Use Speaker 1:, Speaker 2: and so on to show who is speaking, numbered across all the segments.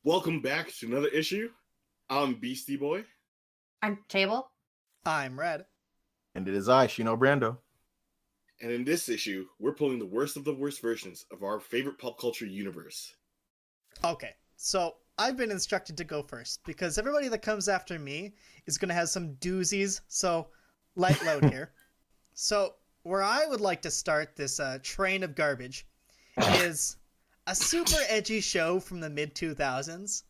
Speaker 1: Welcome back to another issue. I'm Beastie Boy.
Speaker 2: I'm Table.
Speaker 3: I'm Red.
Speaker 4: And it is I, Shino Brando.
Speaker 1: And in this issue, we're pulling the worst of the worst versions of our favorite pop culture universe.
Speaker 3: Okay, so I've been instructed to go first because everybody that comes after me is going to have some doozies, so light load here. So where I would like to start this train of garbage is a super edgy show from the mid-2000s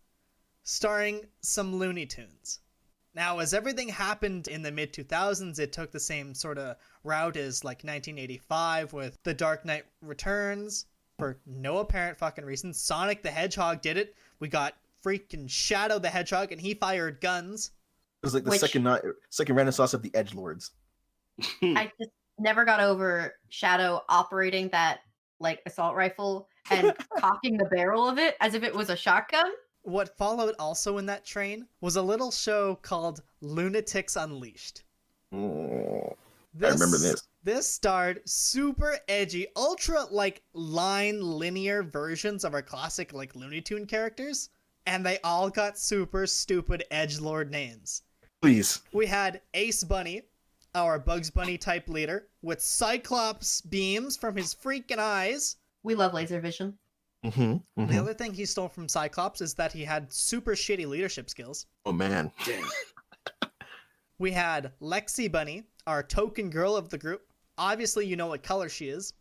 Speaker 3: starring some Looney Tunes. Now, as everything happened in the mid-2000s, it took the same sort of route as like 1985 with The Dark Knight Returns. For no apparent fucking reason, Sonic the Hedgehog did it. We got freaking Shadow the Hedgehog, and he fired guns.
Speaker 4: It was like the second renaissance of the edgelords.
Speaker 2: I just never got over Shadow operating that like assault rifle and cocking the barrel of it as if it was a shotgun.
Speaker 3: What followed also in that train was a little show called Lunatics Unleashed.
Speaker 4: Oh, I remember this.
Speaker 3: This starred super edgy, ultra like line linear versions of our classic like Looney Tune characters, and they all got super stupid edgelord names.
Speaker 4: Please.
Speaker 3: We had Ace Bunny, our Bugs Bunny type leader, with Cyclops beams from his freaking eyes.
Speaker 2: We love laser vision.
Speaker 3: The other thing he stole from Cyclops is that he had super shitty leadership skills.
Speaker 4: Oh, man.
Speaker 1: Damn.
Speaker 3: We had Lexi Bunny, our token girl of the group. Obviously, you know what color she is.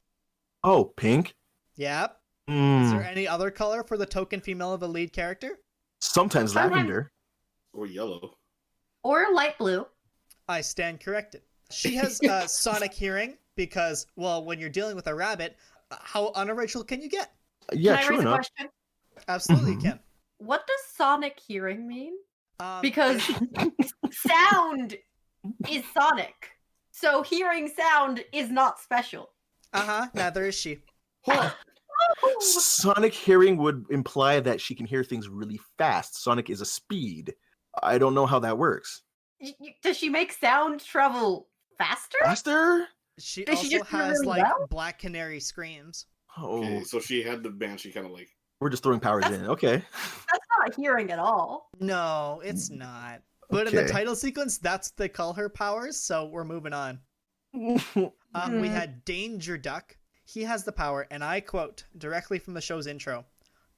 Speaker 4: Oh, pink?
Speaker 3: Yep. Is there any other color for the token female of the lead character?
Speaker 4: Sometimes lavender.
Speaker 1: Or yellow.
Speaker 2: Or light blue.
Speaker 3: I stand corrected. She has sonic hearing because, well, when you're dealing with a rabbit, how unoriginal can you get?
Speaker 4: Yeah,
Speaker 2: Can I
Speaker 4: true
Speaker 2: raise a
Speaker 4: enough.
Speaker 2: question?
Speaker 3: Absolutely you can.
Speaker 2: What does sonic hearing mean?
Speaker 3: Um,
Speaker 2: Because sound is sonic. So hearing sound is not special.
Speaker 3: neither is she.
Speaker 4: Sonic hearing would imply that she can hear things really fast. Sonic is a speed. I don't know how that works.
Speaker 2: Does she make sound travel faster?
Speaker 4: Faster?
Speaker 3: She
Speaker 2: Does she
Speaker 3: also
Speaker 2: just hear
Speaker 3: has
Speaker 2: really
Speaker 3: like
Speaker 2: well?
Speaker 3: Black Canary screams.
Speaker 4: Oh,
Speaker 1: Okay, so she had the Banshee kind of like...
Speaker 4: we're just throwing powers in. Okay.
Speaker 2: That's not hearing at all.
Speaker 3: No, it's not. But in the
Speaker 4: Okay.
Speaker 3: title sequence, that's what they call her powers, so we're moving on. We had Danger Duck. He has the power, and I quote directly from the show's intro,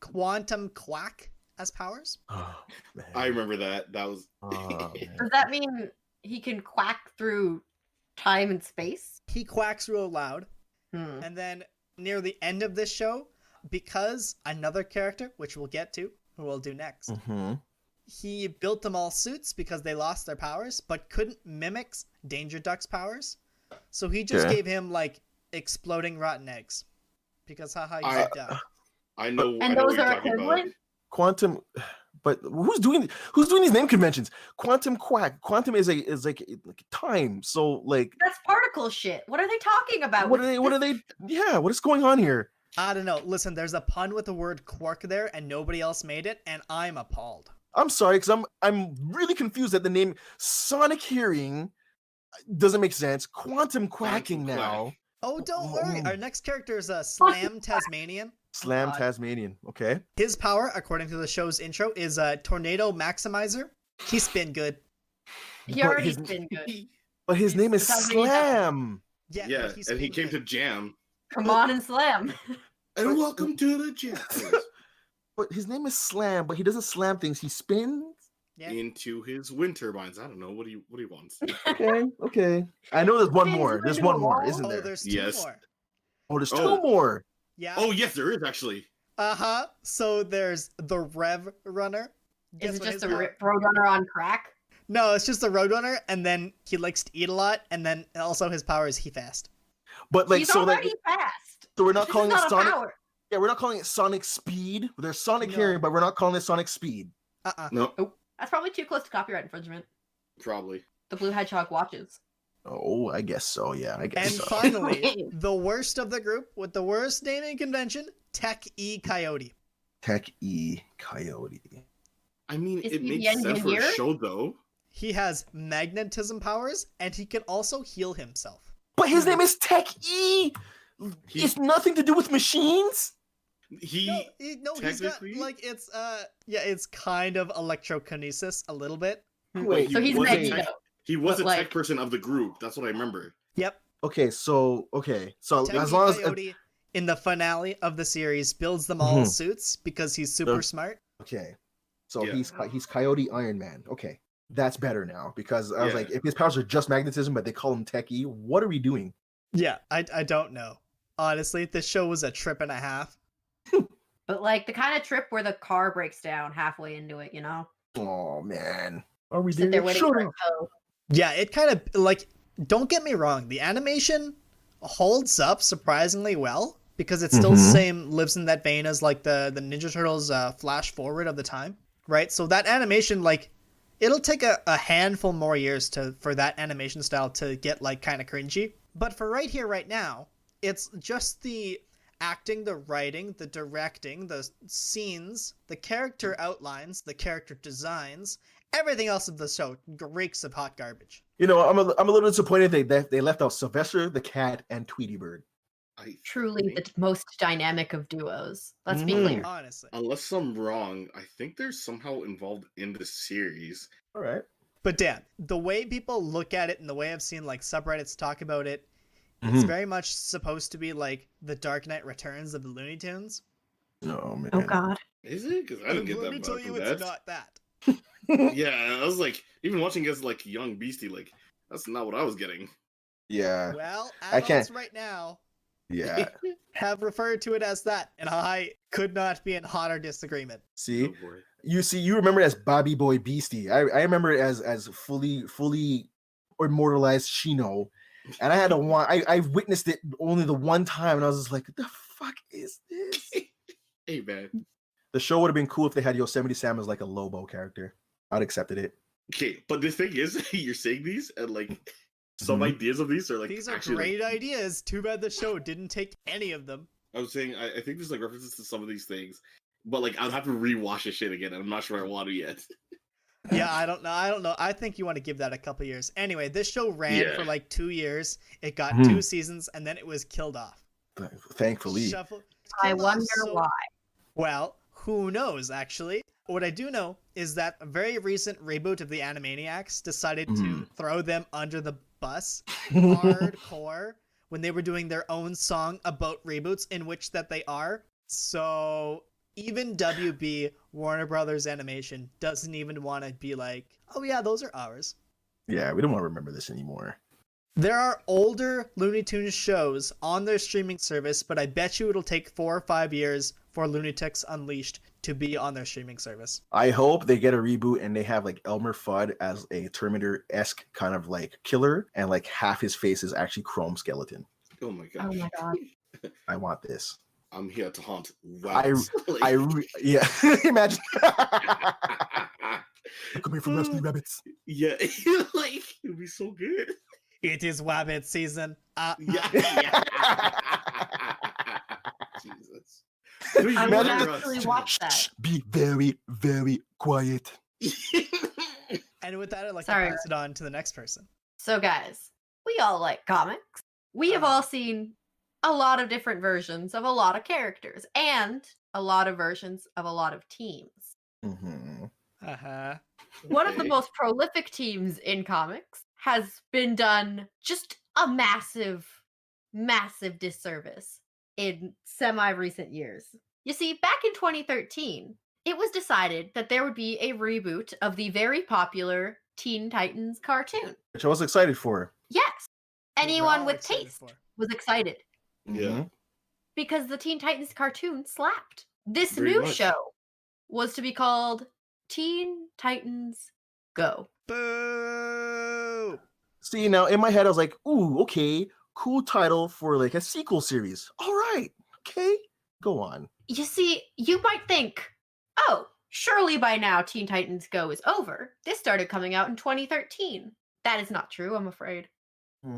Speaker 3: Quantum Quack as powers.
Speaker 4: Oh, man.
Speaker 1: I remember that. That was...
Speaker 4: Oh, man.
Speaker 2: Does that mean he can quack through time and space?
Speaker 3: He quacks real loud.
Speaker 2: Hmm.
Speaker 3: And then near the end of this show, because another character, which we'll get to, who we'll do next, he built them all suits because they lost their powers, but couldn't mimic Danger Duck's powers. So he just gave him, like, exploding rotten eggs. Because haha, he's dumb.
Speaker 1: I know,
Speaker 2: And
Speaker 1: I know
Speaker 2: those
Speaker 1: what you're
Speaker 2: are
Speaker 1: talking about.
Speaker 2: equivalent?
Speaker 4: Quantum, but who's doing these name conventions? Quantum Quack. Quantum is like time. So like,
Speaker 2: That's particle shit. What are they talking about?
Speaker 4: what are they? Yeah, what is going on here?
Speaker 3: I don't know. Listen, there's a pun with the word quark there, and nobody else made it, and I'm appalled.
Speaker 4: I'm sorry, because I'm really confused at the name. Sonic hearing doesn't make sense. Quantum quacking
Speaker 1: Quack.
Speaker 4: now.
Speaker 3: Oh, don't worry. Our next character is Slam Tasmanian.
Speaker 4: Slam
Speaker 3: God.
Speaker 4: Tasmanian. Okay.
Speaker 3: His power, according to the show's intro, is a Tornado Maximizer. He spin good.
Speaker 2: He
Speaker 4: But
Speaker 2: alrea's
Speaker 4: his-
Speaker 2: been good.
Speaker 4: But his name is
Speaker 2: Tasmanian.
Speaker 4: Slam.
Speaker 3: Yeah,
Speaker 1: Yeah,
Speaker 3: but
Speaker 1: and he
Speaker 3: spin
Speaker 1: came to
Speaker 3: good.
Speaker 1: jam.
Speaker 2: Come on and slam.
Speaker 1: And welcome to the jam.
Speaker 4: But his name is Slam, but he doesn't slam things. He spins.
Speaker 3: Yeah.
Speaker 1: Into his wind turbines. I don't know. What do he wants?
Speaker 4: Okay. I know there's one
Speaker 2: Spins
Speaker 4: more. There's
Speaker 2: into
Speaker 4: one
Speaker 2: a
Speaker 4: more,
Speaker 2: wall?
Speaker 4: isn't
Speaker 3: Oh,
Speaker 4: there?
Speaker 3: there's two
Speaker 1: Yes.
Speaker 3: more.
Speaker 4: Oh, there's
Speaker 1: Oh.
Speaker 4: two more.
Speaker 3: Yeah.
Speaker 1: Oh, yes, there is actually.
Speaker 3: Uh-huh. So there's the Rev Runner. Guess
Speaker 2: Is it
Speaker 3: what
Speaker 2: just
Speaker 3: his
Speaker 2: a
Speaker 3: power-
Speaker 2: roadrunner on crack?
Speaker 3: No, it's just the Roadrunner, and then he likes to eat a lot, and then also his power is he fast.
Speaker 4: But like,
Speaker 2: He's
Speaker 4: so
Speaker 2: already
Speaker 4: that
Speaker 2: fast.
Speaker 4: so we're not
Speaker 2: This
Speaker 4: calling
Speaker 2: is
Speaker 4: it
Speaker 2: not a
Speaker 4: Sonic.
Speaker 2: power.
Speaker 4: Yeah, we're not calling it Sonic Speed. There's Sonic
Speaker 3: No.
Speaker 4: hearing, but we're not calling it Sonic Speed.
Speaker 1: No,
Speaker 2: That's probably too close to copyright infringement.
Speaker 1: probably.
Speaker 2: The Blue Hedgehog watches.
Speaker 4: Oh, I guess so. Yeah, I guess
Speaker 3: And
Speaker 4: so.
Speaker 3: finally, the worst of the group with the worst naming convention, Tech E Coyote.
Speaker 4: Tech E Coyote.
Speaker 1: I mean,
Speaker 2: Is
Speaker 1: it
Speaker 2: he the
Speaker 1: makes sense for a
Speaker 2: engineer?
Speaker 1: show, though.
Speaker 3: He has magnetism powers, and he can also heal himself.
Speaker 4: But his name is Tech E.
Speaker 1: He-
Speaker 4: It's nothing to do with machines.
Speaker 1: He
Speaker 3: He's got
Speaker 1: technically-
Speaker 3: like it's kind of electrokinesis a little bit.
Speaker 4: Wait,
Speaker 2: So he's
Speaker 1: was a
Speaker 2: Magneto.
Speaker 1: tech, he was
Speaker 2: but,
Speaker 1: a tech
Speaker 2: like-
Speaker 1: person of the group. That's what I remember.
Speaker 3: Yep.
Speaker 4: so
Speaker 3: Techie
Speaker 4: as long as
Speaker 3: Coyote in the finale of the series builds them all
Speaker 4: Mhm.
Speaker 3: suits because he's super smart.
Speaker 4: so
Speaker 1: Yeah.
Speaker 4: he's Coyote Iron Man. Okay, that's better now because I was
Speaker 1: Yeah.
Speaker 4: like, if his powers are just magnetism, but they call him Techie, what are we doing?
Speaker 3: Yeah, I don't know. Honestly, this show was a trip and a half.
Speaker 2: But like the kind of trip where the car breaks down halfway into it, you know?
Speaker 4: Oh man, are we
Speaker 2: Sit
Speaker 4: doing
Speaker 2: there
Speaker 4: it?
Speaker 2: waiting
Speaker 4: Shut
Speaker 2: for a
Speaker 4: up.
Speaker 2: tow.
Speaker 3: Yeah, it kind of like don't get me wrong, the animation holds up surprisingly well because it still lives in that vein as like the Ninja Turtles flash forward of the time, right? So that animation, like, it'll take a handful more years for that animation style to get like kind of cringy. But for right here, right now, it's just the acting, the writing, the directing, the scenes, the character outlines, the character designs, everything else of the show reeks of hot garbage.
Speaker 4: You know, I'm a little disappointed they left out Sylvester the cat and Tweety Bird.
Speaker 2: Truly the most dynamic of duos. Let's be
Speaker 4: Mhm.
Speaker 2: clear.
Speaker 3: Honestly.
Speaker 1: Unless I'm wrong, I think they're somehow involved in the series.
Speaker 4: All right.
Speaker 3: But Dan, the way people look at it and the way I've seen like subreddits talk about it, it's very much supposed to be like the Dark Knight Returns of the Looney Tunes.
Speaker 4: Oh man.
Speaker 2: Oh God.
Speaker 1: Is it? Because I didn't get
Speaker 3: Let
Speaker 1: that
Speaker 3: me
Speaker 1: vibe
Speaker 3: tell you,
Speaker 1: from
Speaker 3: it's
Speaker 1: that.
Speaker 3: not that.
Speaker 1: Yeah, I was like, even watching as like young Beastie, like that's not what I was getting.
Speaker 4: Yeah.
Speaker 3: Well,
Speaker 4: I can't-
Speaker 3: adults right now
Speaker 4: Yeah.
Speaker 3: have referred to it as that, and I could not be in hotter disagreement.
Speaker 4: See,
Speaker 1: Oh, boy.
Speaker 4: you remember it as Bobby Boy Beastie. I remember it as fully immortalized Shino, and I had to want. I witnessed it only the one time, and I was just like, "What the fuck is this?"
Speaker 1: Hey man.
Speaker 4: The show would have been cool if they had Yosemite Sam as like a Lobo character. I'd accepted it.
Speaker 1: Okay, but the thing is, you're saying these, and like some
Speaker 4: Mhm.
Speaker 1: ideas of these are like
Speaker 3: These are
Speaker 1: actually
Speaker 3: great
Speaker 1: like,
Speaker 3: ideas. Too bad the show didn't take any of them.
Speaker 1: I was saying, I think there's like references to some of these things, but like I'd have to rewatch this shit again, and I'm not sure I want to yet.
Speaker 3: Yeah, I don't know. I think you want to give that a couple years. Anyway, this show ran
Speaker 1: Yeah.
Speaker 3: for like 2 years. It got
Speaker 4: Mhm.
Speaker 3: 2 seasons, and then it was killed off.
Speaker 4: Thankfully.
Speaker 2: I
Speaker 3: Killed off
Speaker 2: wonder
Speaker 3: so-
Speaker 2: why.
Speaker 3: Well, who knows, actually? What I do know is that a very recent reboot of the Animaniacs decided to throw them under the bus hardcore when they were doing their own song about reboots, in which that they are. So even WB, Warner Brothers Animation, doesn't even want to be like, oh yeah, those are ours.
Speaker 4: Yeah, we don't want to remember this anymore.
Speaker 3: There are older Looney Tunes shows on their streaming service, but I bet you it'll take 4 or 5 years for Looney Tunes Unleashed to be on their streaming service.
Speaker 4: I hope they get a reboot and they have like Elmer Fudd as a Terminator-esque kind of like killer, and like half his face is actually Chrome Skeleton.
Speaker 1: Oh my god.
Speaker 2: Oh my God.
Speaker 4: I want this.
Speaker 1: I'm here to haunt.
Speaker 4: I-
Speaker 1: Like-
Speaker 4: Yeah, imagine. Come here from Rusty Rabbits.
Speaker 1: yeah, like it would be so good.
Speaker 3: It is Wabbit season.
Speaker 1: Yeah. Jesus.
Speaker 2: I would
Speaker 4: Imagine-
Speaker 2: actually watch that.
Speaker 4: Be very, very quiet.
Speaker 3: And with that, I'd like
Speaker 2: Sorry.
Speaker 3: to pass it on to the next person.
Speaker 2: So guys, we all like comics. We have all seen a lot of different versions of a lot of characters and a lot of versions of a lot of teams.
Speaker 4: Mhm.
Speaker 3: Uh-huh.
Speaker 2: One of the
Speaker 1: Okay.
Speaker 2: most prolific teams in comics has been done just a massive, massive disservice in semi-recent years. You see, back in 2013, it was decided that there would be a reboot of the very popular Teen Titans cartoon.
Speaker 4: Which I was excited for.
Speaker 2: Yes,
Speaker 3: We're
Speaker 2: anyone
Speaker 3: all
Speaker 2: with
Speaker 3: excited
Speaker 2: taste
Speaker 3: for.
Speaker 2: was excited
Speaker 1: Yeah.
Speaker 4: Mhm.
Speaker 2: because the Teen Titans cartoon slapped. This
Speaker 1: Very
Speaker 2: new
Speaker 1: much.
Speaker 2: show was to be called Teen Titans Go.
Speaker 3: Boo!
Speaker 4: See, now in my head, I was like, ooh, okay, cool title for like a sequel series. All right, okay, go on.
Speaker 2: You see, you might think, oh, surely by now Teen Titans Go is over. This started coming out in 2013. That is not true, I'm afraid.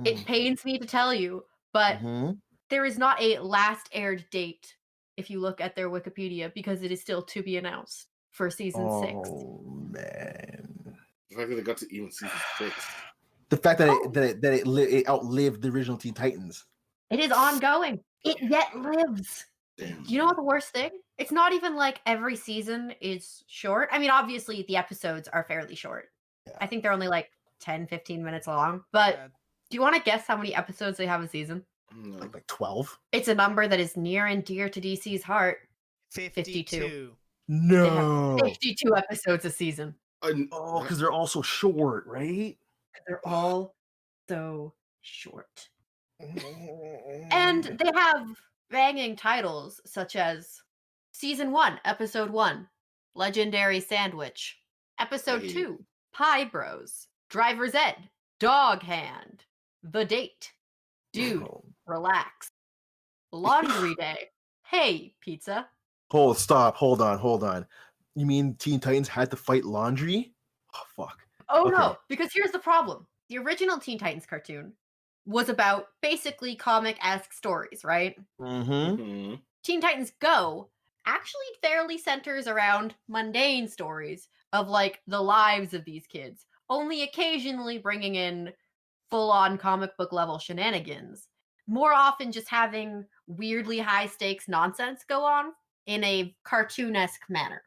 Speaker 2: It pains me to tell you, but
Speaker 4: Mhm.
Speaker 2: there is not a last aired date if you look at their Wikipedia because it is still to be announced for season 6.
Speaker 4: Oh man.
Speaker 1: The fact that they got to even season 6.
Speaker 4: The fact that
Speaker 2: Oh.
Speaker 4: it outlived the original Teen Titans.
Speaker 2: It is ongoing. It yet lives.
Speaker 1: Damn.
Speaker 2: You know what the worst thing? It's not even like every season is short. I mean, obviously the episodes are fairly short.
Speaker 4: Yeah.
Speaker 2: I think they're only like 10, 15 minutes long. But
Speaker 3: Uh,
Speaker 2: do you want to guess how many episodes they have a season?
Speaker 1: No.
Speaker 4: Like 12?
Speaker 2: It's a number that is near and dear to DC's heart.
Speaker 3: 52.
Speaker 2: They have
Speaker 4: No.
Speaker 2: 52 episodes a season.
Speaker 4: Oh, because they're all so short, right?
Speaker 2: They're all so short. And they have banging titles such as Season 1, Episode 1, Legendary Sandwich, Episode
Speaker 1: Hey.
Speaker 2: 2, Pie Bros, Driver's Ed, Dog Hand, The Date, Dude,
Speaker 4: Oh.
Speaker 2: Relax, Laundry Day, Hey, Pizza.
Speaker 4: Stop. Hold on. You mean Teen Titans had to fight laundry? Oh, fuck.
Speaker 2: Oh
Speaker 4: Okay.
Speaker 2: no, because here's the problem. The original Teen Titans cartoon was about basically comic-esque stories, right?
Speaker 4: Mm-hmm.
Speaker 1: Mhm.
Speaker 2: Teen Titans Go actually fairly centers around mundane stories of like the lives of these kids, only occasionally bringing in full-on comic book level shenanigans. More often just having weirdly high stakes nonsense go on in a cartoon-esque manner.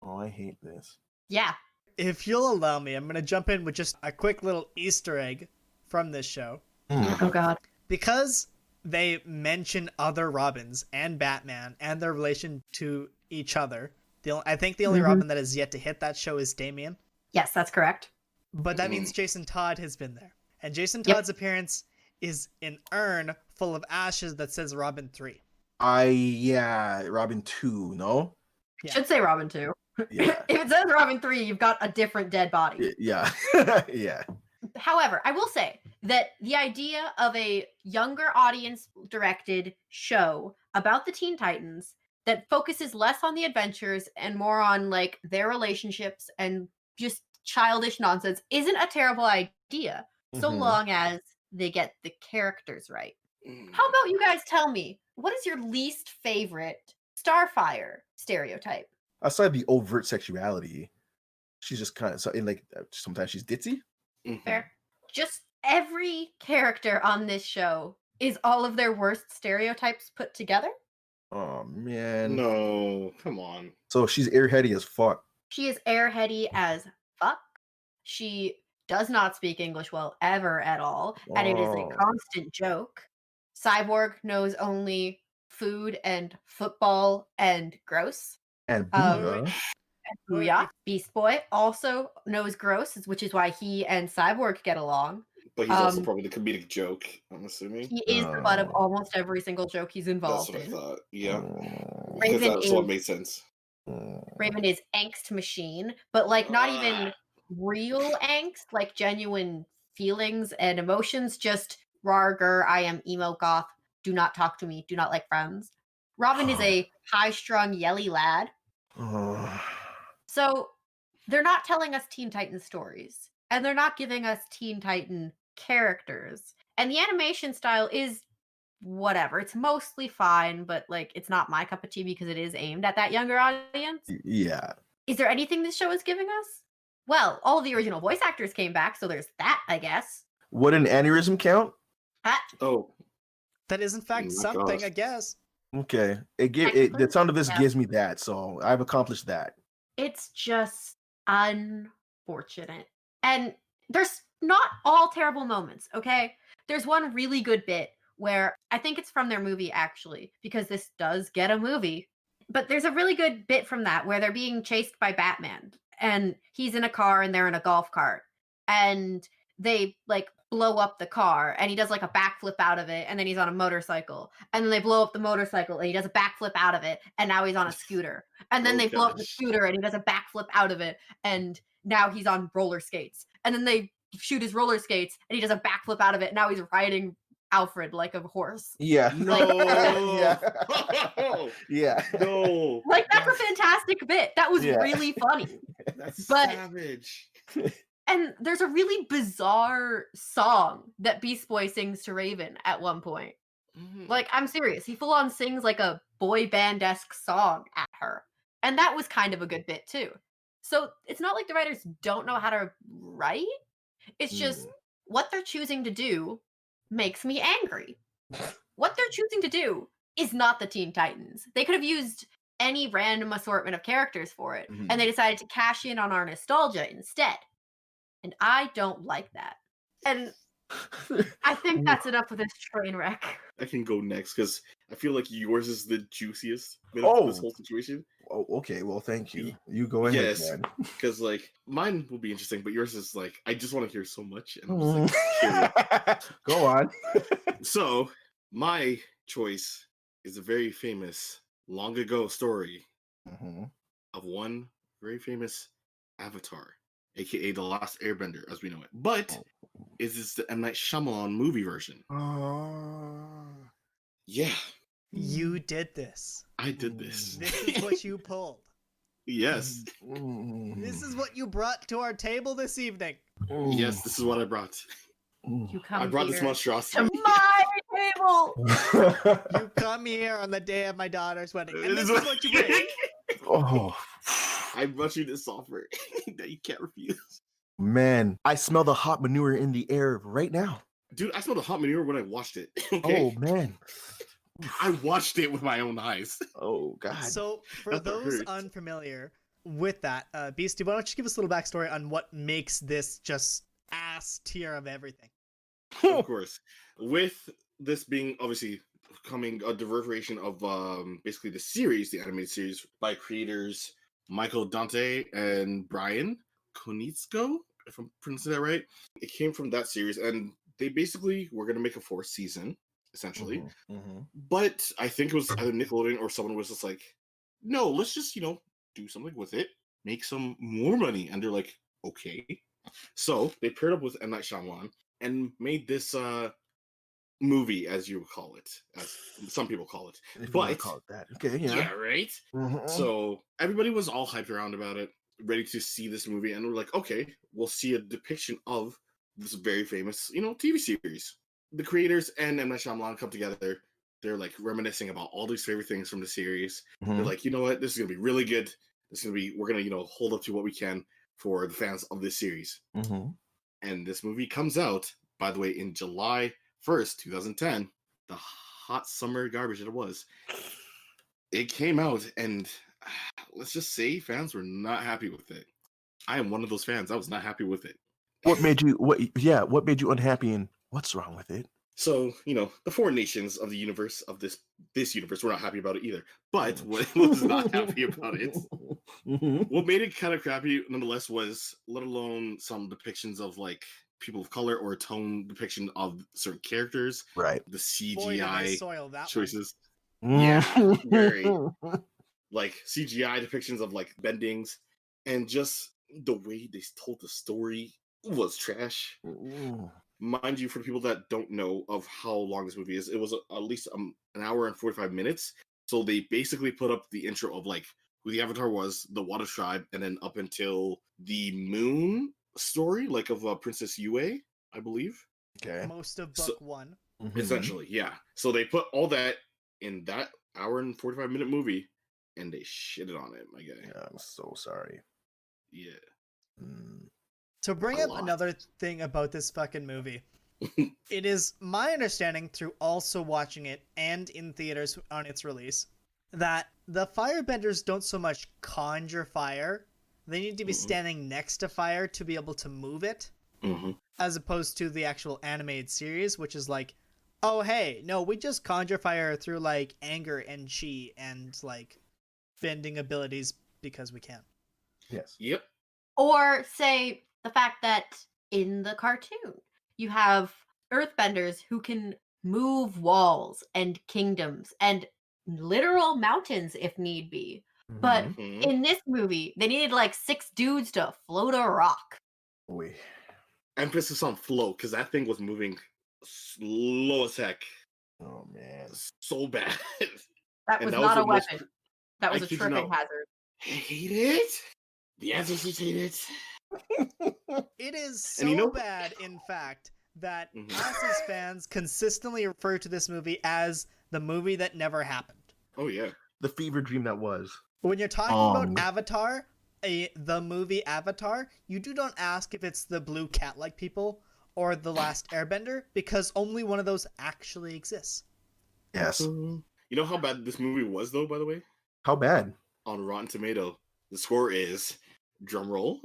Speaker 4: Oh, I hate this.
Speaker 2: Yeah.
Speaker 3: If you'll allow me, I'm going to jump in with just a quick little Easter egg from this show.
Speaker 2: Oh god.
Speaker 3: Because they mention other Robins and Batman and their relation to each other. I think the only
Speaker 2: Mhm.
Speaker 3: Robin that has yet to hit that show is Damian.
Speaker 2: Yes, that's correct.
Speaker 3: But that means Jason Todd has been there. And Jason
Speaker 2: Yep.
Speaker 3: Todd's appearance is an urn full of ashes that says Robin 3.
Speaker 4: Robin 2, no?
Speaker 3: Yeah.
Speaker 2: Should say Robin 2.
Speaker 4: Yeah.
Speaker 2: If it says Robin 3, you've got a different dead body.
Speaker 4: Yeah. Yeah.
Speaker 2: However, I will say that the idea of a younger audience directed show about the Teen Titans that focuses less on the adventures and more on like their relationships and just childish nonsense isn't a terrible idea, so
Speaker 4: Mhm.
Speaker 2: long as they get the characters right.
Speaker 1: Mm.
Speaker 2: How about you guys tell me, what is your least favorite Starfire stereotype?
Speaker 4: Aside the overt sexuality, she's just kind of sometimes she's ditzy.
Speaker 1: Mhm.
Speaker 2: Fair. Just every character on this show is all of their worst stereotypes put together.
Speaker 4: Oh man.
Speaker 1: No, come on.
Speaker 4: So she's airheady as fuck.
Speaker 2: She is airheady as fuck. She does not speak English well ever at all, and it is a
Speaker 4: Oh.
Speaker 2: constant joke. Cyborg knows only food and football and gross.
Speaker 4: And
Speaker 2: Um,
Speaker 4: Booyah.
Speaker 2: Booyah. Beast Boy also knows gross, which is why he and Cyborg get along.
Speaker 1: But he's also
Speaker 2: Um,
Speaker 1: probably the comedic joke, I'm assuming.
Speaker 2: He is the butt of
Speaker 4: Oh.
Speaker 2: almost every single joke he's
Speaker 1: That's
Speaker 2: involved
Speaker 1: what I
Speaker 2: in.
Speaker 1: thought. Yeah.
Speaker 4: Oh.
Speaker 1: Because
Speaker 2: Raven
Speaker 1: that's what
Speaker 2: is-
Speaker 1: made sense.
Speaker 2: Raven is angst machine, but like not even real angst, like genuine feelings and emotions, just Rarger, I am emo goth, do not talk to me, do not like friends. Robin is a high-strung, yelly lad.
Speaker 4: Oh.
Speaker 2: So they're not telling us Teen Titan stories, and they're not giving us Teen Titan characters. And the animation style is whatever. It's mostly fine, but like it's not my cup of tea because it is aimed at that younger audience.
Speaker 4: Yeah.
Speaker 2: Is there anything this show is giving us? Well, all of the original voice actors came back, so there's that, I guess.
Speaker 4: Would an aneurysm count?
Speaker 1: Oh,
Speaker 3: That is in fact
Speaker 1: my
Speaker 3: something,
Speaker 1: gosh.
Speaker 3: I guess.
Speaker 4: Okay. The
Speaker 2: Technically,
Speaker 4: sound of this
Speaker 2: yeah.
Speaker 4: gives me that, so I've accomplished that.
Speaker 2: It's just unfortunate. And there's not all terrible moments, okay? There's one really good bit where I think it's from their movie, actually, because this does get a movie. But there's a really good bit from that where they're being chased by Batman, and he's in a car and they're in a golf cart. And they like blow up the car, and he does like a backflip out of it, and then he's on a motorcycle. And then they blow up the motorcycle, and he does a backflip out of it, and now he's on a scooter. And then
Speaker 1: Oh,
Speaker 2: they blow up the
Speaker 1: gosh.
Speaker 2: scooter, and he does a backflip out of it, and now he's on roller skates. And then they shoot his roller skates, and he does a backflip out of it. And now he's riding Alfred like a horse.
Speaker 4: Yeah.
Speaker 1: no.
Speaker 4: Yeah. Yeah.
Speaker 1: No.
Speaker 2: Like that's a fantastic bit. That was
Speaker 4: Yeah.
Speaker 2: really funny.
Speaker 1: That's
Speaker 2: But-
Speaker 1: savage.
Speaker 2: And there's a really bizarre song that Beast Boy sings to Raven at one point.
Speaker 1: Mhm.
Speaker 2: Like, I'm serious. He full on sings like a boy band-esque song at her. And that was kind of a good bit too. So it's not like the writers don't know how to write. It's just what they're choosing to do makes me angry. What they're choosing to do is not the Teen Titans. They could have used any random assortment of characters for it, and they decided to cash in on our nostalgia instead. And I don't like that. And I think that's enough of this train wreck.
Speaker 1: I can go next because I feel like yours is the juiciest bit
Speaker 4: Oh.
Speaker 1: of this whole situation.
Speaker 4: Oh, okay. Well, thank you. You go ahead,
Speaker 1: Yes,
Speaker 4: man.
Speaker 1: because like mine will be interesting, but yours is like I just want to hear so much, and I'm just like, curious.
Speaker 4: Go on.
Speaker 1: So my choice is a very famous long ago story
Speaker 4: Mhm.
Speaker 1: of one very famous Avatar, aka the Last Airbender, as we know it. But is this the M. Night Shyamalan movie version? Yeah,
Speaker 3: You did this.
Speaker 1: I did this.
Speaker 3: This is what you pulled.
Speaker 1: Yes,
Speaker 3: This is what you brought to our table this evening.
Speaker 1: yes, this is what I brought.
Speaker 2: You come
Speaker 1: I brought this
Speaker 2: here
Speaker 1: monstrosity.
Speaker 2: to my table.
Speaker 3: You come here on the day of my daughter's wedding, and
Speaker 1: This
Speaker 3: this
Speaker 1: is
Speaker 3: is what you bring.
Speaker 4: Oh
Speaker 1: I brought you this offer that you can't refuse.
Speaker 4: man, I smell the hot manure in the air right now.
Speaker 1: Dude, I smelled the hot manure when I watched it. Okay?
Speaker 4: Oh man.
Speaker 1: I watched it with my own eyes.
Speaker 4: Oh god.
Speaker 3: So, for
Speaker 1: That
Speaker 3: those
Speaker 1: hurts.
Speaker 3: unfamiliar with that, Beastie, why don't you give us a little backstory on what makes this just ass tier of everything?
Speaker 1: Of course. With this being obviously coming a diversion of basically the series, the animated series by creators Michael Dante and Brian Konietzko, if I'm pronouncing that right. It came from that series, and they basically were gonna make a fourth season, essentially. But I think it was either Nickelodeon or someone was just like, no, let's just, do something with it, make some more money. And they're like, okay. So they paired up with M. Night Shyamalan and made this movie, as you would call it, as some people call it.
Speaker 4: If you wanna
Speaker 1: But
Speaker 4: call it that. Okay,
Speaker 1: yeah,
Speaker 4: yeah.
Speaker 1: right.
Speaker 4: Mhm.
Speaker 1: So everybody was all hyped around about it, ready to see this movie, and we're like, okay, we'll see a depiction of this very famous, TV series. The creators and M. Night Shyamalan come together. They're like reminiscing about all these favorite things from the series. They're
Speaker 4: Mhm.
Speaker 1: like, you know what, this is gonna be really good. We're gonna, hold up to what we can for the fans of this series.
Speaker 4: Mhm.
Speaker 1: And this movie comes out, by the way, in July 1st, 2010. The hot summer garbage that it was. It came out, and let's just say fans were not happy with it. I am one of those fans. I was not happy with it.
Speaker 4: What made you unhappy and what's wrong with it?
Speaker 1: So, the four nations of the universe of this universe were not happy about it either. But what was not happy about it, what made it kind of crappy nonetheless was, let alone some depictions of like people of color or a tone depiction of certain characters,
Speaker 4: Right.
Speaker 1: the
Speaker 3: Boy, did I
Speaker 1: CGI
Speaker 3: soil that one.
Speaker 1: choices. Yeah, very. Like CGI depictions of like bendings, and just the way they told the story was trash. Mind you, for people that don't know of how long this movie is, it was at least an hour and 45 minutes. So they basically put up the intro of like who the Avatar was, the Water Tribe, and then up until the Moon story, like of Princess Yue, I believe.
Speaker 4: Okay.
Speaker 3: Most of
Speaker 1: So-
Speaker 3: book one.
Speaker 1: Essentially, yeah. So they put all that in that hour and 45-minute movie, and they shitted on it, my guy.
Speaker 4: Yeah, I'm so sorry.
Speaker 1: Yeah.
Speaker 4: Mm.
Speaker 3: To bring
Speaker 1: A
Speaker 3: up
Speaker 1: lot.
Speaker 3: another thing about this fucking movie, it is my understanding through also watching it and in theaters on its release that the firebenders don't so much conjure fire. They need to be
Speaker 1: Mhm.
Speaker 3: standing next to fire to be able to move it,
Speaker 1: Mm-hmm.
Speaker 3: as opposed to the actual animated series, which is like, oh hey, no, we just conjure fire through like anger and chi and like bending abilities because we can.
Speaker 4: Yes.
Speaker 1: Yep.
Speaker 2: Or say the fact that in the cartoon, you have earthbenders who can move walls and kingdoms and literal mountains if need be. But
Speaker 4: Mhm.
Speaker 1: Mhm.
Speaker 2: in this movie, they needed like 6 dudes to float a rock.
Speaker 4: Wait.
Speaker 1: Emphasis on flow, because that thing was moving slow as heck.
Speaker 4: Oh man.
Speaker 1: So bad.
Speaker 2: That
Speaker 1: And
Speaker 2: was
Speaker 1: that was
Speaker 2: not a
Speaker 1: the most-
Speaker 2: weapon. That was
Speaker 1: I
Speaker 2: a
Speaker 1: kid you
Speaker 2: tripping
Speaker 1: not.
Speaker 2: hazard.
Speaker 1: I hate it. The Ancestors hate it.
Speaker 3: It is so
Speaker 1: And you know-
Speaker 3: bad, in fact, that
Speaker 1: Mhm.
Speaker 3: us as fans consistently refer to this movie as the movie that never happened.
Speaker 1: Oh yeah.
Speaker 4: The fever dream that was.
Speaker 3: When you're talking
Speaker 4: Um.
Speaker 3: about Avatar, the movie Avatar, you do not ask if it's the blue cat-like people or the last Airbender, because only one of those actually exists.
Speaker 4: Yes.
Speaker 1: You know how bad this movie was, though. By the way,
Speaker 4: How bad?
Speaker 1: on Rotten Tomato, the score is drum roll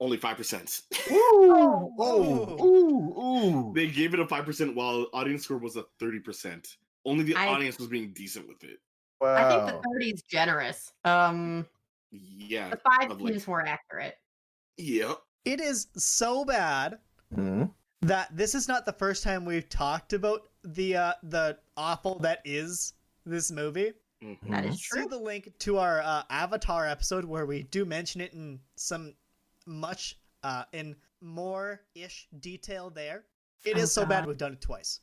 Speaker 1: only 5%.
Speaker 4: Ooh,
Speaker 3: Oh.
Speaker 4: ooh.
Speaker 1: They gave it a 5% while audience score was a 30%. Only the
Speaker 2: I-
Speaker 1: audience was being decent with it.
Speaker 4: Wow.
Speaker 2: I think the 30 is generous.
Speaker 1: Yeah,
Speaker 2: The 5
Speaker 1: of like-
Speaker 2: seems more accurate.
Speaker 1: yeah.
Speaker 3: It is so bad
Speaker 4: Mhm.
Speaker 3: that this is not the first time we've talked about the awful that is this movie.
Speaker 1: Mhm.
Speaker 2: That is
Speaker 3: See
Speaker 2: true.
Speaker 3: the link to our Avatar episode where we do mention it in some much in more-ish detail there. It
Speaker 2: Oh,
Speaker 3: is so bad
Speaker 2: God.
Speaker 3: we've done it twice.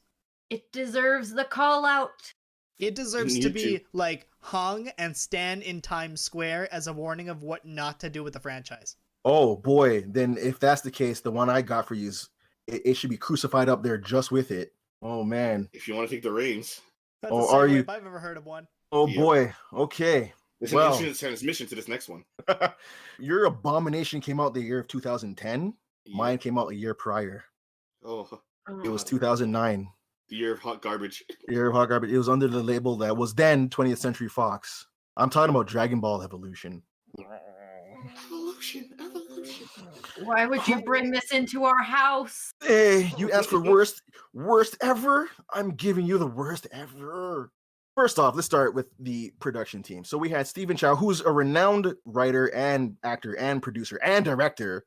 Speaker 2: It deserves the call out.
Speaker 3: It deserves
Speaker 1: You
Speaker 3: to
Speaker 1: need
Speaker 3: be
Speaker 1: to.
Speaker 3: like hung and stand in Times Square as a warning of what not to do with the franchise.
Speaker 4: Oh boy, then if that's the case, the one I got for you is it should be crucified up there just with it. Oh man.
Speaker 1: If you want to take the reins,
Speaker 3: That's
Speaker 4: Oh,
Speaker 3: a
Speaker 4: are
Speaker 3: segue
Speaker 4: you-
Speaker 3: if I've ever heard of one.
Speaker 4: Oh
Speaker 1: Yep.
Speaker 4: boy. Okay.
Speaker 1: there's
Speaker 4: Well.
Speaker 1: an instant transmission to this next one.
Speaker 4: Your Abomination came out the year of 2010. Mine
Speaker 1: Yep.
Speaker 4: came out a year prior.
Speaker 1: Oh,
Speaker 4: It was
Speaker 1: God.
Speaker 4: 2009.
Speaker 1: The year of hot garbage.
Speaker 4: Year of Hot Garbage. It was under the label that was then 20th Century Fox. I'm talking about Dragon Ball Evolution.
Speaker 1: Evolution.
Speaker 2: Why would you bring this into our house?
Speaker 4: Hey, you asked for worst ever? I'm giving you the worst ever. First off, let's start with the production team. So we had Stephen Chow, who's a renowned writer and actor and producer and director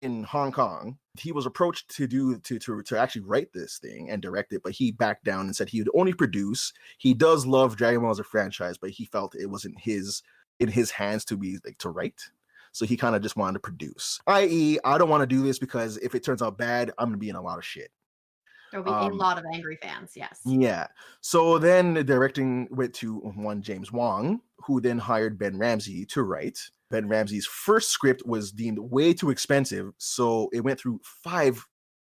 Speaker 4: in Hong Kong. He was approached to actually write this thing and direct it, but he backed down and said he would only produce. He does love Dragon Ball as a franchise, but he felt it wasn't in his hands to be like to write. So he kind of just wanted to produce. I.e., I don't want to do this because if it turns out bad, I'm gonna be in a lot of shit.
Speaker 2: There'll be a lot of angry fans, yes.
Speaker 4: Yeah. So then the directing went to one James Wong, who then hired Ben Ramsey to write. Ben Ramsey's first script was deemed way too expensive, so it went through 5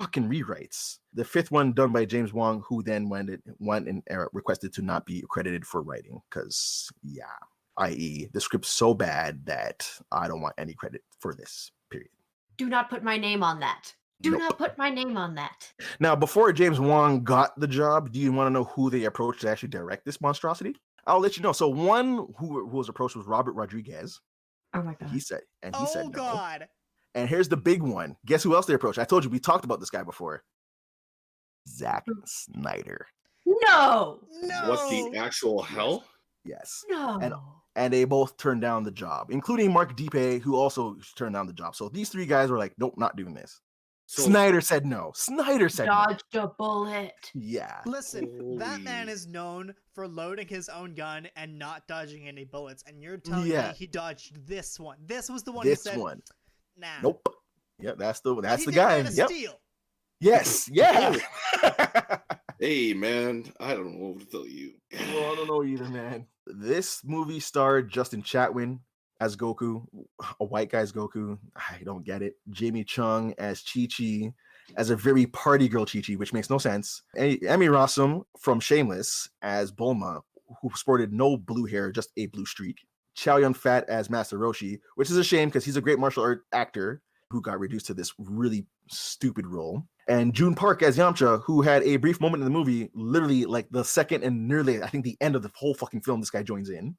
Speaker 4: fucking rewrites. The 5th one done by James Wong, who then went and requested to not be credited for writing, because i.e., the script's so bad that I don't want any credit for this. Period.
Speaker 2: Do not put my name on that. Do
Speaker 4: Nope.
Speaker 2: not put my name on that.
Speaker 4: Now, before James Wong got the job, do you want to know who they approached to actually direct this monstrosity? I'll let you know. So one who was approached was Robert Rodriguez.
Speaker 2: Oh my god.
Speaker 4: He said
Speaker 3: Oh
Speaker 4: no.
Speaker 3: God!
Speaker 4: And here's the big one. Guess who else they approached? I told you we talked about this guy before. Zack Snyder.
Speaker 2: No.
Speaker 3: No.
Speaker 1: What the actual hell?
Speaker 4: Yes.
Speaker 2: No.
Speaker 4: And they both turned down the job, including Mark Dipe, who also turned down the job. So these 3 guys were like, nope, not doing this.
Speaker 1: So,
Speaker 4: Snyder said no. Snyder said no.
Speaker 2: Dodged a bullet.
Speaker 4: Yeah.
Speaker 3: Listen, that man
Speaker 1: Holy-
Speaker 3: is known for loading his own gun and not dodging any bullets, and you're telling
Speaker 4: Yeah.
Speaker 3: me he dodged this one. This was the one
Speaker 4: This
Speaker 3: who said,
Speaker 4: one.
Speaker 3: nah.
Speaker 4: Nope. Yep, that's the
Speaker 3: He did
Speaker 4: guy.
Speaker 3: Man of
Speaker 4: Yep.
Speaker 3: Steel.
Speaker 4: Yes. Yeah.
Speaker 1: hey man, I don't know what to tell you.
Speaker 4: Well, I don't know either, man. This movie starred Justin Chatwin as Goku, a white guy's Goku. I don't get it. Jamie Chung as Chi-Chi, as a very party girl Chi-Chi, which makes no sense. Emmy Rossum from Shameless as Bulma, who sported no blue hair, just a blue streak. Chow Yun-Fat as Master Roshi, which is a shame because he's a great martial art actor who got reduced to this really stupid role. And June Park as Yamcha, who had a brief moment in the movie, literally like the second and nearly, I think, the end of the whole fucking film, this guy joins in.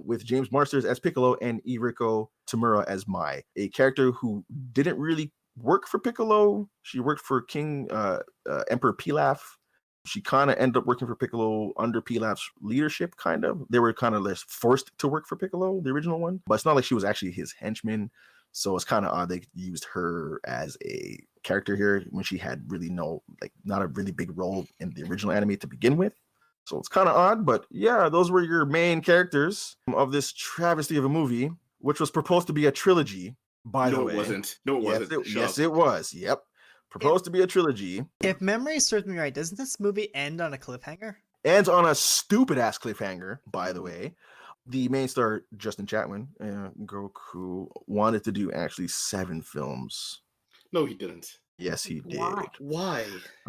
Speaker 4: With James Marsters as Piccolo and Iriko Tamura as Mai, a character who didn't really work for Piccolo. She worked for King Emperor Pilaf. She kind of ended up working for Piccolo under Pilaf's leadership, kind of. They were kind of less forced to work for Piccolo, the original one. But it's not like she was actually his henchman. So it's kind of odd they used her as a character here when she had really not a really big role in the original anime to begin with. So it's kind of odd, but yeah, those were your main characters of this travesty of a movie, which was proposed to be a trilogy, by the
Speaker 1: No,
Speaker 4: way.
Speaker 1: it wasn't. No, it wasn't.
Speaker 4: Yes, it was. Yep. Proposed to be a trilogy.
Speaker 3: If memory serves me right, doesn't this movie end on a cliffhanger?
Speaker 4: Ends on a stupid ass cliffhanger, by the way. The main star, Justin Chatwin, Goku, wanted to do actually 7 films.
Speaker 1: No, he didn't.
Speaker 4: Yes, he did.
Speaker 2: Why?
Speaker 1: Why?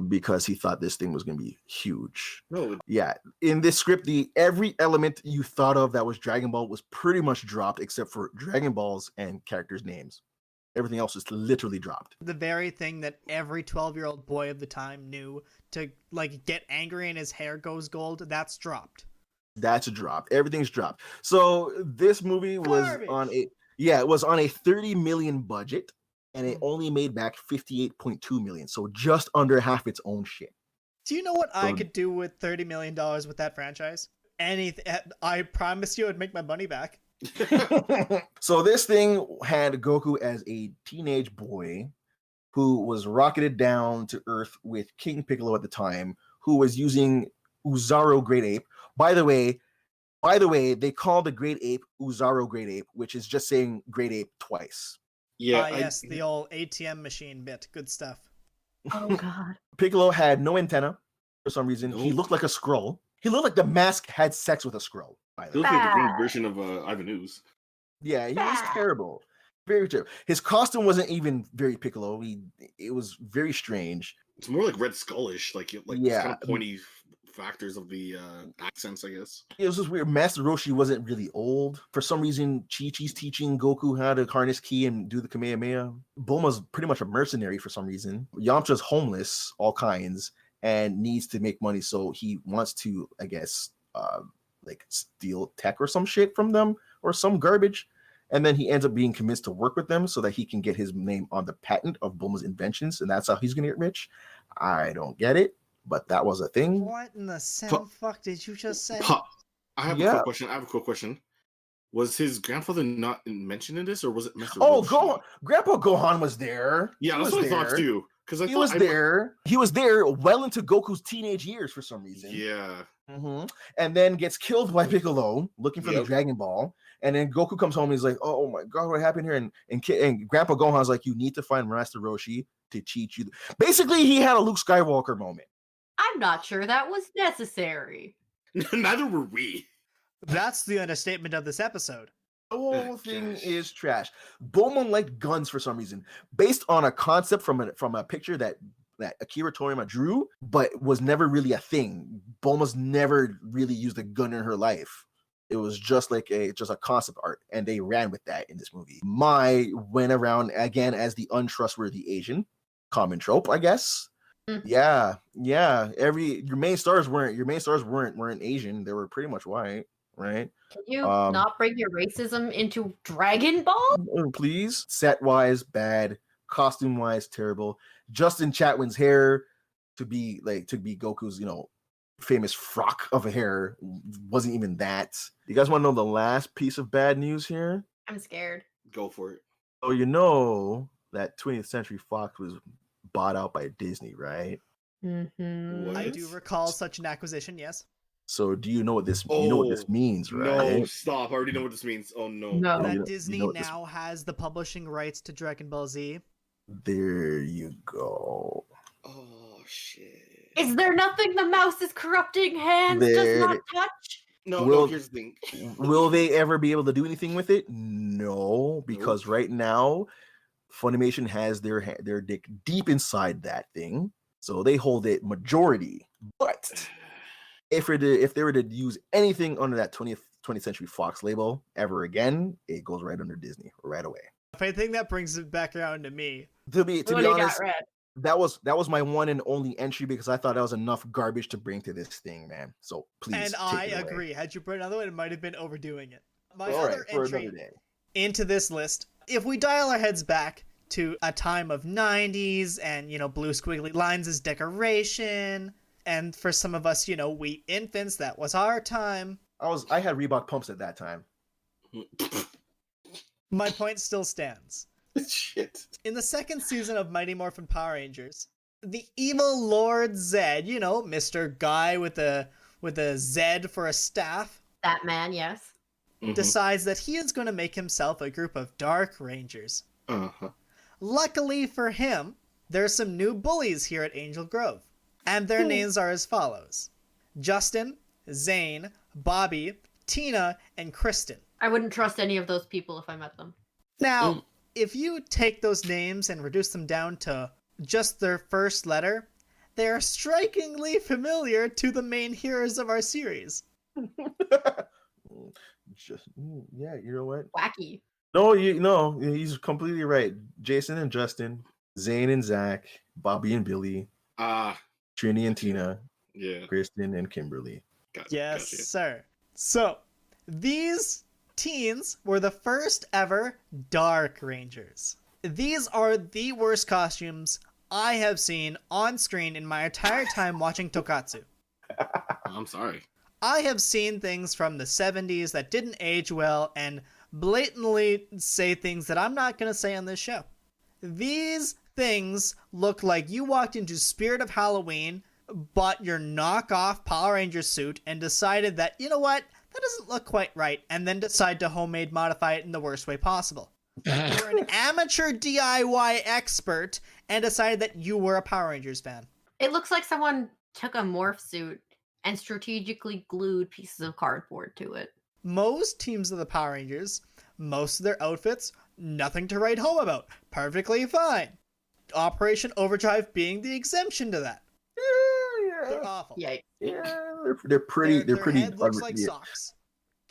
Speaker 4: Because he thought this thing was going to be huge.
Speaker 1: No,
Speaker 4: Yeah, in this script, every element you thought of that was Dragon Ball was pretty much dropped except for Dragon Balls and characters' names. Everything else is literally dropped.
Speaker 3: The very thing that every 12-year-old boy of the time knew to like get angry and his hair goes gold, that's dropped.
Speaker 4: That's dropped. Everything's dropped. So this movie was
Speaker 3: Garbage.
Speaker 4: it was on a 30 million budget, and it only made back 58.2 million. So just under half its own shit.
Speaker 3: Do you know what I could do with $30 million with that franchise? Anything. I promise you I'd make my money back.
Speaker 4: So this thing had Goku as a teenage boy who was rocketed down to Earth with King Piccolo at the time, who was using Uzaro Great Ape. By the way, they call the Great Ape Uzaro Great Ape, which is just saying Great Ape twice.
Speaker 1: Yeah.
Speaker 3: Yes, the old ATM machine bit. Good stuff.
Speaker 2: Oh God.
Speaker 4: Piccolo had no antenna for some reason. He
Speaker 1: Nope.
Speaker 4: looked like a Skrull. He looked like the mask had sex with a Skrull. By
Speaker 1: It
Speaker 4: the way.
Speaker 1: looks like the green version of Ivan Ooze.
Speaker 4: Yeah, he was terrible. Very terrible. His costume wasn't even very Piccolo. It was very strange.
Speaker 1: It's more like Red Skullish, like
Speaker 4: Yeah.
Speaker 1: kind of pointy factors of the accents, I guess.
Speaker 4: It was just weird. Master Roshi wasn't really old. For some reason, Chi-Chi's teaching Goku how to harness ki and do the Kamehameha. Bulma's pretty much a mercenary for some reason. Yamcha's homeless, all kinds, and needs to make money, so he wants to, I guess, like steal tech or some shit from them or some garbage. And then he ends up being convinced to work with them so that he can get his name on the patent of Bulma's inventions, and that's how he's gonna get rich. I don't get it, but that was a thing.
Speaker 3: What in the fuck did you just say?
Speaker 1: I have a quick question. Was his grandfather not mentioned in this, or was it Mr.
Speaker 4: Oh,
Speaker 1: Roshi?
Speaker 4: Grandpa Gohan was there.
Speaker 1: Yeah,
Speaker 4: He
Speaker 1: that's
Speaker 4: was
Speaker 1: what I thought
Speaker 4: there.
Speaker 1: too. Because
Speaker 4: He was there. He was there well into Goku's teenage years for some reason.
Speaker 1: Yeah.
Speaker 4: And then gets killed by Piccolo looking for the
Speaker 1: Yep.
Speaker 4: Dragon Ball. And then Goku comes home and he's like, "Oh my God, what happened here?" And Grandpa Gohan's like, "You need to find Master Roshi to teach you." Basically, he had a Luke Skywalker moment.
Speaker 2: I'm not sure that was necessary.
Speaker 1: Neither were we.
Speaker 3: That's the understatement of this episode.
Speaker 4: The whole thing
Speaker 1: Gosh.
Speaker 4: is trash. Bulma liked guns for some reason, based on a concept from a picture that Akira Toriyama drew, but was never really a thing. Bulma's never really used a gun in her life. It was just like a concept art, and they ran with that in this movie. Mai went around again as the untrustworthy Asian, common trope, I guess.
Speaker 2: Mhm.
Speaker 4: Yeah. Your main stars weren't Asian. They were pretty much white, right?
Speaker 2: Can you not bring your racism into Dragon Ball?
Speaker 4: Please. Set wise, bad. Costume wise, terrible. Justin Chatwin's hair to be Goku's, famous frock of a hair wasn't even that. You guys want to know the last piece of bad news here?
Speaker 2: I'm scared.
Speaker 1: Go for it.
Speaker 4: So you know that 20th Century Fox was bought out by Disney, right?
Speaker 2: Mm-hmm.
Speaker 3: I
Speaker 1: What?
Speaker 3: do recall such an acquisition, yes.
Speaker 4: So do you know what this means, right?
Speaker 1: No, stop. I already know what this means. Oh, no.
Speaker 2: No.
Speaker 3: That
Speaker 4: you know
Speaker 3: Disney
Speaker 4: what this-
Speaker 3: now has the publishing rights to Dragon Ball Z.
Speaker 4: There you go.
Speaker 1: Oh, shit.
Speaker 2: Is there nothing the mouse is corrupting hands does not touch?
Speaker 1: No, here's the thing.
Speaker 4: Will they ever be able to do anything with it? No, because right now Funimation has their dick deep inside that thing, so they hold it majority. But if they were to use anything under that 20th Century Fox label ever again, it goes right under Disney right away.
Speaker 3: If I think that brings it back around to me.
Speaker 4: To be
Speaker 2: What do you got,
Speaker 4: honest,
Speaker 2: Red?
Speaker 4: that was my one and only entry because I thought that was enough garbage to bring to this thing, man. So please,
Speaker 3: And
Speaker 4: take
Speaker 3: I
Speaker 4: it away.
Speaker 3: agree. Had you brought another one, it might have been overdoing it. My
Speaker 4: All
Speaker 3: other
Speaker 4: right, for
Speaker 3: entry
Speaker 4: another day.
Speaker 3: into this list, if we dial our heads back to a time of 90s and, blue squiggly lines as decoration, and for some of us, we infants, that was our time.
Speaker 4: I had Reebok pumps at that time.
Speaker 3: My point still stands.
Speaker 1: Shit.
Speaker 3: In the second season of Mighty Morphin Power Rangers, the evil Lord Zed, Mr. Guy with a Z for a staff,
Speaker 2: That man, yes.
Speaker 3: decides that he is going to make himself a group of Dark Rangers.
Speaker 1: Uh-huh.
Speaker 3: Luckily for him, there's some new bullies here at Angel Grove, and their names are as follows: Justin, Zane, Bobby, Tina, and Kristen.
Speaker 2: I wouldn't trust any of those people if I met them.
Speaker 3: Now, if you take those names and reduce them down to just their first letter, they are strikingly familiar to the main heroes of our series.
Speaker 4: Yeah, you know what?
Speaker 2: Wacky.
Speaker 4: No, he's completely right. Jason and Justin, Zane and Zach, Bobby and Billy,
Speaker 1: Ah,
Speaker 4: Trini and Tina,
Speaker 1: yeah.
Speaker 4: Kristen and Kimberly.
Speaker 3: Yes,
Speaker 1: Gotcha.
Speaker 3: sir. So, these teens were the first ever Dark Rangers. These are the worst costumes I have seen on screen in my entire time watching Tokatsu.
Speaker 1: I'm sorry.
Speaker 3: I have seen things from the 70s that didn't age well and blatantly say things that I'm not going to say on this show. These things look like you walked into Spirit of Halloween, bought your knockoff Power Ranger suit, and decided that, you know what, that doesn't look quite right, and then decide to homemade modify it in the worst way possible. You're an amateur DIY expert and decided that you were a Power Rangers fan.
Speaker 2: It looks like someone took a morph suit and strategically glued pieces of cardboard to it.
Speaker 3: Most teams of the Power Rangers, most of their outfits, nothing to write home about. Perfectly fine. Operation Overdrive being the exemption to that. They're awful.
Speaker 2: Yikes.
Speaker 4: Yeah, they're pretty.
Speaker 3: Their
Speaker 4: They're pretty.
Speaker 3: head looks like socks.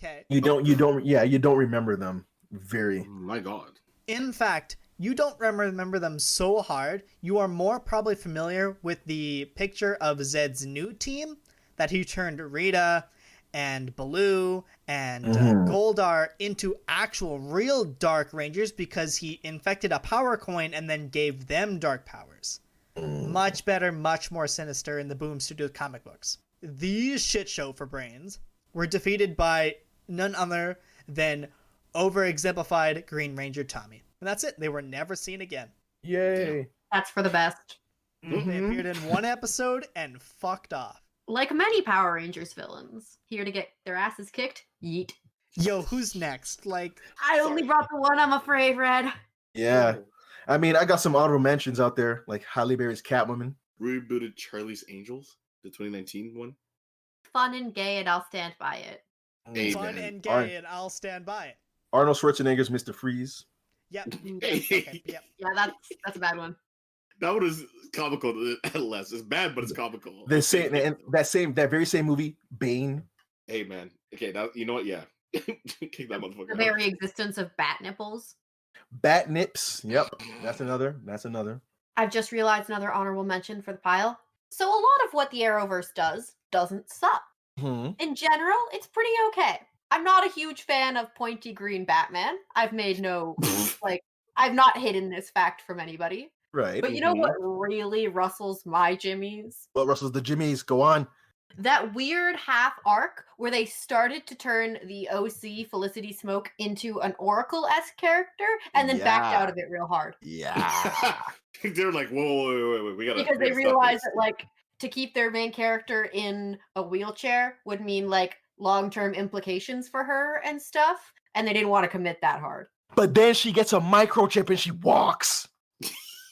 Speaker 3: Okay.
Speaker 4: You don't remember them very.
Speaker 1: My God.
Speaker 3: In fact, you don't remember them so hard. You are more probably familiar with the picture of Zed's new team that he turned Rita and Baloo and Goldar into actual real Dark Rangers because he infected a power coin and then gave them dark powers. Much better, much more sinister in the Boom Studios comic books. These shit show for brains were defeated by none other than over-exemplified Green Ranger Tommy. And that's it. They were never seen again.
Speaker 4: Yay!
Speaker 2: That's for the best.
Speaker 3: They appeared in one episode and fucked off.
Speaker 2: Like many Power Rangers villains, here to get their asses kicked, yeet.
Speaker 3: Yo, who's next? Like,
Speaker 2: I only brought the one, I'm afraid, Red.
Speaker 4: Yeah, I mean, I got some honorable mentions out there, like Halle Berry's Catwoman.
Speaker 1: Rebooted Charlie's Angels, the 2019 one.
Speaker 2: Fun and gay, and I'll stand by it.
Speaker 1: Hey,
Speaker 3: fun
Speaker 1: man.
Speaker 3: and gay, and I'll stand by it.
Speaker 4: Arnold Schwarzenegger's Mr. Freeze.
Speaker 3: Yep.
Speaker 1: Hey.
Speaker 3: Okay, yep.
Speaker 2: Yeah, that's a bad one.
Speaker 1: That one is comical at less. It's bad, but it's comical.
Speaker 4: That very same movie, Bane.
Speaker 1: Hey, man. Okay, now you know what? Yeah, kick that motherfucker.
Speaker 2: The
Speaker 1: out.
Speaker 2: very existence of bat nipples.
Speaker 4: Bat Nips. Yep, that's another.
Speaker 2: I've just realized another honorable mention for the pile. So a lot of what the Arrowverse does doesn't suck.
Speaker 4: Hmm.
Speaker 2: In general, it's pretty okay. I'm not a huge fan of pointy green Batman. I've made no, I've not hidden this fact from anybody.
Speaker 4: Right.
Speaker 2: But you know what really rustles my jimmies?
Speaker 4: What rustles the Jimmies? Go on.
Speaker 2: That weird half arc where they started to turn the OC Felicity Smoke into an Oracle-esque character and then backed out of it real hard.
Speaker 4: Yeah.
Speaker 1: They're like, whoa, we gotta.
Speaker 2: Because
Speaker 1: we
Speaker 2: they
Speaker 1: gotta stop
Speaker 2: realized
Speaker 1: this.
Speaker 2: that, to keep their main character in a wheelchair would mean, long-term implications for her and stuff, and they didn't want to commit that hard.
Speaker 4: But then she gets a microchip and she walks.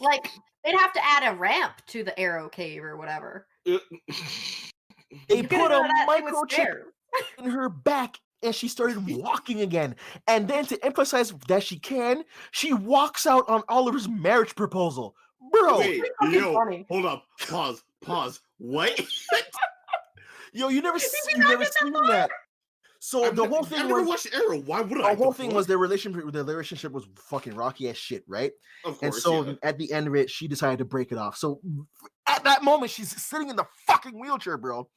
Speaker 2: They'd have to add a ramp to the Arrow Cave or whatever.
Speaker 4: They
Speaker 2: You
Speaker 4: put
Speaker 2: could've
Speaker 4: a
Speaker 2: done that, it was
Speaker 4: microchip
Speaker 2: fair.
Speaker 4: in her back and she started walking again. And then to emphasize that she walks out on Oliver's marriage proposal. Bro,
Speaker 1: Wait,
Speaker 2: fucking
Speaker 1: yo,
Speaker 2: funny.
Speaker 1: hold up, pause. What?
Speaker 4: yo, you never
Speaker 2: not
Speaker 4: seen
Speaker 2: get that
Speaker 4: that. So the whole thing
Speaker 1: I never
Speaker 4: was
Speaker 1: watched Arrow. Why would I?
Speaker 4: the whole thing was their relationship was fucking rocky as shit, right?
Speaker 1: Of course,
Speaker 4: And so
Speaker 1: yeah.
Speaker 4: at the end of it, she decided to break it off. So at that moment, she's sitting in the fucking wheelchair, bro,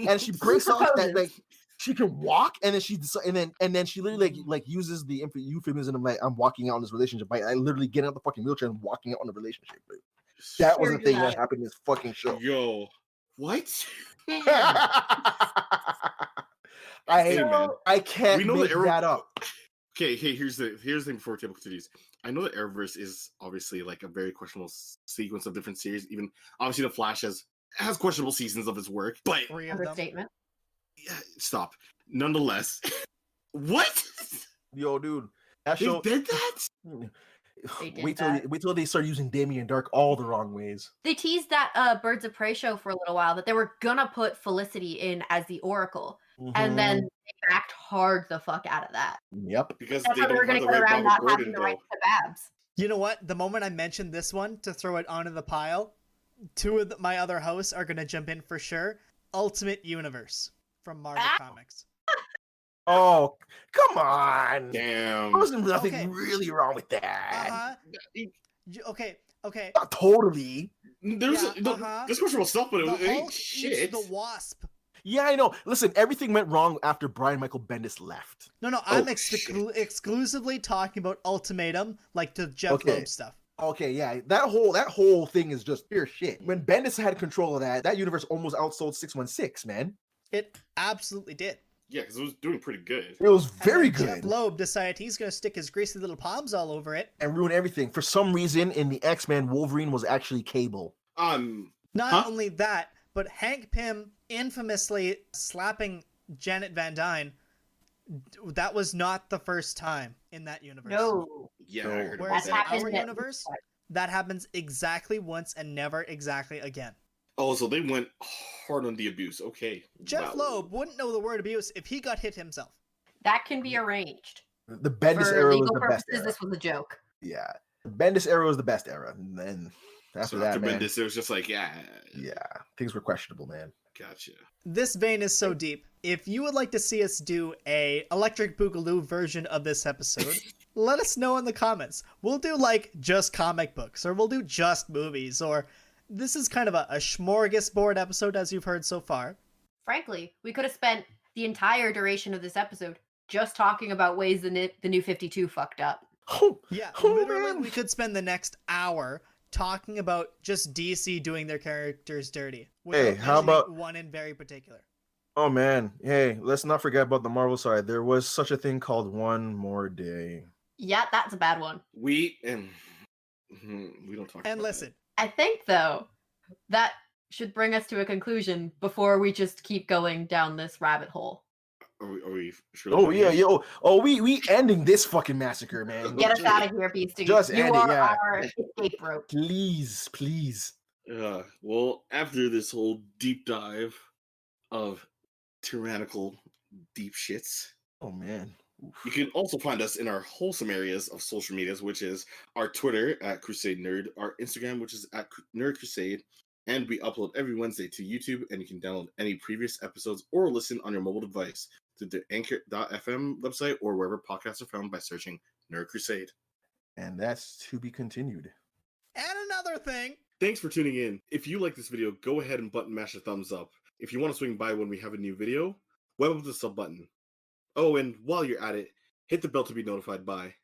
Speaker 4: and she breaks off that she can walk, and then she literally uses the euphemism of I'm walking out in this relationship by literally getting out the fucking wheelchair and walking out on the relationship. Bro. That was the thing that happened in this fucking show.
Speaker 1: Yo, what?
Speaker 4: I can't make that up.
Speaker 1: Okay, here's the thing before we table continues. I know that Arrowverse is obviously a very questionable sequence of different series. Even obviously, The Flash has questionable seasons of his work, but
Speaker 2: Understatement.
Speaker 1: yeah, stop. Nonetheless, what?
Speaker 4: Yo, dude, that
Speaker 1: They
Speaker 4: show.
Speaker 1: did that?
Speaker 2: They did
Speaker 4: Wait
Speaker 2: that.
Speaker 4: till they start using Damien Dark all the wrong ways.
Speaker 2: They teased that Birds of Prey show for a little while that they were gonna put Felicity in as the Oracle, and then they backed hard the fuck out of that.
Speaker 4: Yep.
Speaker 1: Because
Speaker 2: That's
Speaker 1: they
Speaker 2: how they were
Speaker 1: don't
Speaker 2: gonna
Speaker 1: have the
Speaker 2: get
Speaker 1: right
Speaker 2: around
Speaker 1: Bobby
Speaker 2: not having
Speaker 1: Gordon,
Speaker 2: the right
Speaker 1: though.
Speaker 2: to Babs.
Speaker 3: You know what? The moment I mentioned this one to throw it onto the pile, two of my other hosts are going to jump in for sure. Ultimate Universe from Marvel Comics.
Speaker 4: Oh, come on.
Speaker 1: Damn.
Speaker 4: There wasn't nothing
Speaker 3: Okay.
Speaker 4: really wrong with that.
Speaker 3: Uh-huh. Okay.
Speaker 4: Not totally.
Speaker 1: There's
Speaker 3: Yeah,
Speaker 1: this questionable stuff, but
Speaker 3: The
Speaker 1: it ain't
Speaker 3: Hulk
Speaker 1: shit.
Speaker 3: eats the Wasp.
Speaker 4: Yeah, I know. Listen, everything went wrong after Brian Michael Bendis left.
Speaker 3: No, I'm exclusively talking about Ultimatum, like the Jeff
Speaker 4: Okay.
Speaker 3: Loeb stuff.
Speaker 4: Okay, yeah, that whole thing is just pure shit. When Bendis had control of that universe almost outsold 616, man.
Speaker 3: It absolutely did.
Speaker 1: Yeah, because it was doing pretty good.
Speaker 4: It was very
Speaker 3: And then
Speaker 4: good.
Speaker 3: Jeff Loeb decided he's going to stick his greasy little palms all over it.
Speaker 4: And ruin everything. For some reason, in the X-Men, Wolverine was actually Cable.
Speaker 3: Not only that, but Hank Pym infamously slapping Janet Van Dyne. That was not the first time in that universe.
Speaker 2: No.
Speaker 1: Yeah, I heard about
Speaker 3: Whereas in
Speaker 2: That
Speaker 1: that.
Speaker 2: happened
Speaker 3: our
Speaker 2: at-
Speaker 3: universe, that happens exactly once and never exactly again.
Speaker 1: Oh, so they went hard on the abuse. Okay.
Speaker 3: Jeff
Speaker 1: Wow.
Speaker 3: Loeb wouldn't know the word abuse if he got hit himself.
Speaker 2: That can be arranged.
Speaker 4: The Bendis
Speaker 2: For
Speaker 4: era was
Speaker 2: legal
Speaker 4: the best
Speaker 2: purposes,
Speaker 4: era.
Speaker 2: this was a joke.
Speaker 4: Yeah. The Bendis era was the best era. And then after
Speaker 1: So
Speaker 4: that,
Speaker 1: after
Speaker 4: man,
Speaker 1: Bendis, it was just like, yeah,
Speaker 4: things were questionable, man.
Speaker 1: gotcha.
Speaker 3: This vein is so deep. If you would like to see us do a Electric Boogaloo version of this episode, let us know in the comments. We'll do like just comic books, or we'll do just movies, or this is kind of a smorgasbord episode as you've heard so far.
Speaker 2: Frankly, we could have spent the entire duration of this episode just talking about ways the New 52 fucked up.
Speaker 4: Oh,
Speaker 3: Yeah,
Speaker 4: oh,
Speaker 3: literally
Speaker 4: man.
Speaker 3: we could spend the next hour talking about just DC doing their characters dirty.
Speaker 4: Hey,
Speaker 3: without
Speaker 4: how
Speaker 3: mentioning
Speaker 4: about-
Speaker 3: one in very particular?
Speaker 4: Oh, man. Hey, let's not forget about the Marvel side. There was such a thing called One More Day.
Speaker 2: Yeah, that's a bad one.
Speaker 1: We don't talk.
Speaker 3: And
Speaker 1: about
Speaker 3: listen,
Speaker 2: I think, though, that should bring us to a conclusion before we just keep going down this rabbit hole.
Speaker 1: that. Are we sure?
Speaker 4: Oh, yeah, yo. Oh, we ending this fucking massacre, man.
Speaker 2: Get us out of here, Beastie.
Speaker 4: Just
Speaker 2: You
Speaker 4: end it,
Speaker 2: are
Speaker 4: yeah.
Speaker 2: our escape rope.
Speaker 4: Please, please.
Speaker 1: Well, after this whole deep dive of tyrannical deep shits,
Speaker 4: Oh, man.
Speaker 1: you can also find us in our wholesome areas of social medias, which is our Twitter at Crusade Nerd, our Instagram, which is at Nerd Crusade, and we upload every Wednesday to YouTube, and you can download any previous episodes or listen on your mobile device to the Anchor.fm website or wherever podcasts are found by searching Nerd Crusade.
Speaker 4: And that's to be continued.
Speaker 3: and another thing,
Speaker 1: Thanks for tuning in. If you like this video, go ahead and button mash a thumbs up. If you want to swing by when we have a new video, web up the sub button. Oh, and while you're at it, hit the bell to be notified by.